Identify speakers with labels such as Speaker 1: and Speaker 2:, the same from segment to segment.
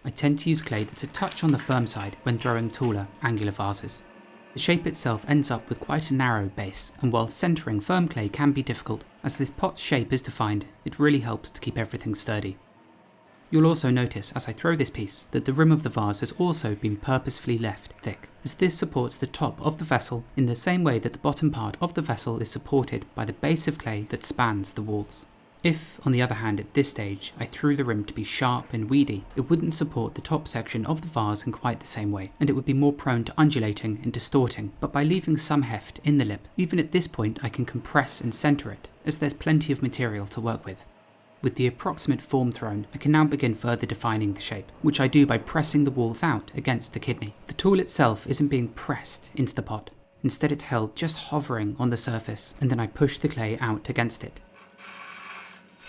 Speaker 1: I tend to use clay that's a touch on the firm side when throwing taller, angular vases. The shape itself ends up with quite a narrow base, and while centering firm clay can be difficult, as this pot's shape is defined, it really helps to keep everything sturdy. You'll also notice as I throw this piece that the rim of the vase has also been purposefully left thick, as this supports the top of the vessel in the same way that the bottom part of the vessel is supported by the base of clay that spans the walls. If, on the other hand, at this stage I threw the rim to be sharp and weedy, it wouldn't support the top section of the vase in quite the same way, and it would be more prone to undulating and distorting, but by leaving some heft in the lip, even at this point I can compress and centre it, as there's plenty of material to work with. With the approximate form thrown, I can now begin further defining the shape, which I do by pressing the walls out against the kidney. The tool itself isn't being pressed into the pot, instead it's held just hovering on the surface, and then I push the clay out against it.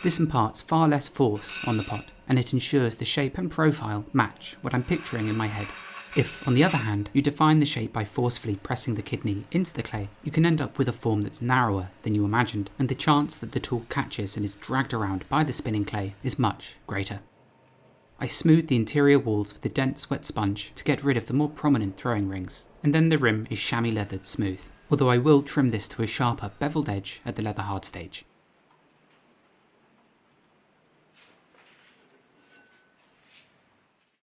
Speaker 1: This imparts far less force on the pot, and it ensures the shape and profile match what I'm picturing in my head. If, on the other hand, you define the shape by forcefully pressing the kidney into the clay, you can end up with a form that's narrower than you imagined, and the chance that the tool catches and is dragged around by the spinning clay is much greater. I smooth the interior walls with a dense wet sponge to get rid of the more prominent throwing rings, and then the rim is chamois leathered smooth, although I will trim this to a sharper beveled edge at the leather hard stage.